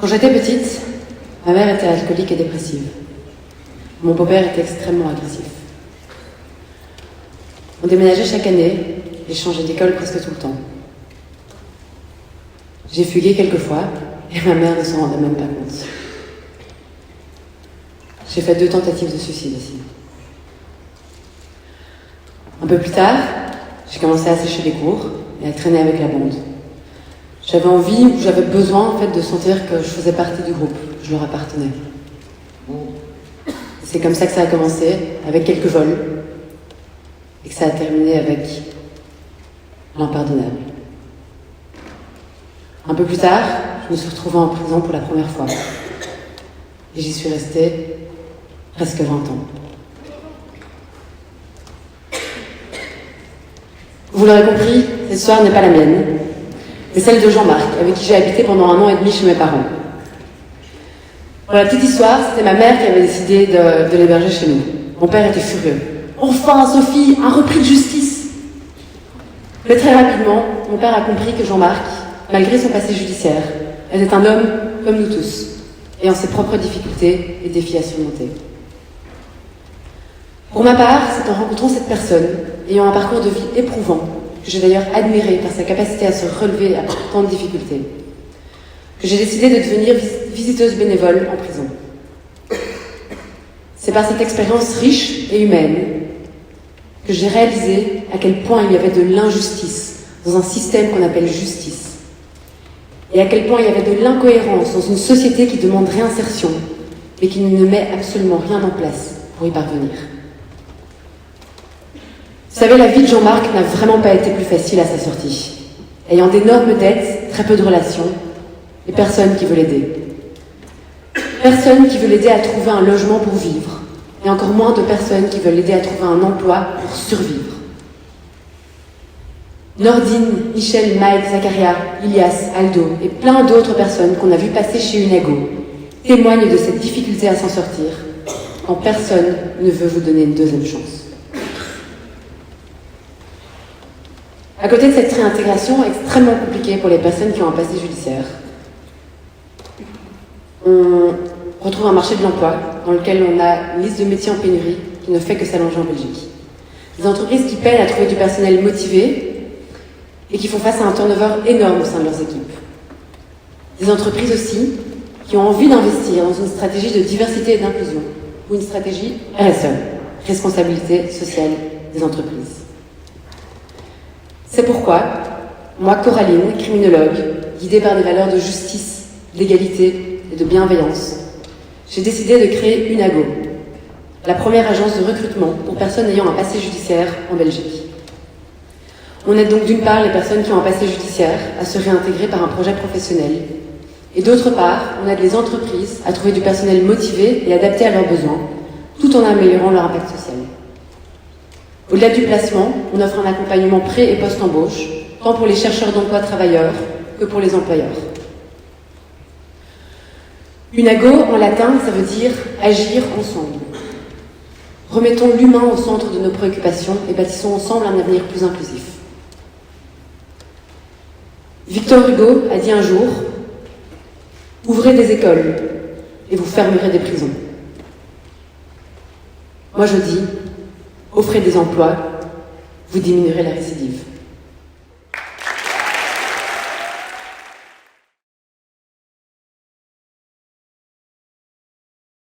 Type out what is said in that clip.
Quand j'étais petite, ma mère était alcoolique et dépressive. Mon beau-père était extrêmement agressif. On déménageait chaque année et changeait d'école presque tout le temps. J'ai fugué quelques fois et ma mère ne s'en rendait même pas compte. J'ai fait 2 tentatives de suicide aussi. Un peu plus tard, j'ai commencé à sécher les cours et à traîner avec la bande. J'avais envie, ou j'avais besoin en fait de sentir que je faisais partie du groupe, que je leur appartenais. C'est comme ça que ça a commencé, avec quelques vols, et que ça a terminé avec l'impardonnable. Un peu plus tard, je me suis retrouvée en prison pour la première fois. Et j'y suis restée presque 20 ans. Vous l'aurez compris, cette histoire n'est pas la mienne. C'est celle de Jean-Marc, avec qui j'ai habité pendant 1 an et demi chez mes parents. Pour la petite histoire, c'était ma mère qui avait décidé de l'héberger chez nous. Mon père était furieux. « Enfin, Sophie, un repris de justice !» Mais très rapidement, mon père a compris que Jean-Marc, malgré son passé judiciaire, était un homme comme nous tous, ayant ses propres difficultés et défis à surmonter. Pour ma part, c'est en rencontrant cette personne, ayant un parcours de vie éprouvant, que j'ai d'ailleurs admiré par sa capacité à se relever après tant de difficultés, que j'ai décidé de devenir visiteuse bénévole en prison. C'est par cette expérience riche et humaine que j'ai réalisé à quel point il y avait de l'injustice dans un système qu'on appelle justice, et à quel point il y avait de l'incohérence dans une société qui demande réinsertion, mais qui ne met absolument rien en place pour y parvenir. Vous savez, la vie de Jean-Marc n'a vraiment pas été plus facile à sa sortie, ayant d'énormes dettes, très peu de relations, et personne qui veut l'aider. Personne qui veut l'aider à trouver un logement pour vivre, et encore moins de personnes qui veulent l'aider à trouver un emploi pour survivre. Nordine, Michel, Mike, Zacharia, Ilias, Aldo et plein d'autres personnes qu'on a vues passer chez Unago témoignent de cette difficulté à s'en sortir quand personne ne veut vous donner une deuxième chance. À côté de cette réintégration extrêmement compliquée pour les personnes qui ont un passé judiciaire, on retrouve un marché de l'emploi dans lequel on a une liste de métiers en pénurie qui ne fait que s'allonger en Belgique. Des entreprises qui peinent à trouver du personnel motivé et qui font face à un turnover énorme au sein de leurs équipes. Des entreprises aussi qui ont envie d'investir dans une stratégie de diversité et d'inclusion ou une stratégie RSE, responsabilité sociale des entreprises. C'est pourquoi, moi, Coraline, criminologue, guidée par des valeurs de justice, d'égalité et de bienveillance, j'ai décidé de créer Unago, la première agence de recrutement pour personnes ayant un passé judiciaire en Belgique. On aide donc d'une part les personnes qui ont un passé judiciaire à se réintégrer par un projet professionnel, et d'autre part, on aide les entreprises à trouver du personnel motivé et adapté à leurs besoins, tout en améliorant leur impact social. Au-delà du placement, on offre un accompagnement pré- et post-embauche, tant pour les chercheurs d'emploi travailleurs que pour les employeurs. Unago, en latin, ça veut dire « agir ensemble ». Remettons l'humain au centre de nos préoccupations et bâtissons ensemble un avenir plus inclusif. Victor Hugo a dit un jour « Ouvrez des écoles et vous fermerez des prisons ». Moi je dis « Offrez des emplois, vous diminuerez la récidive ».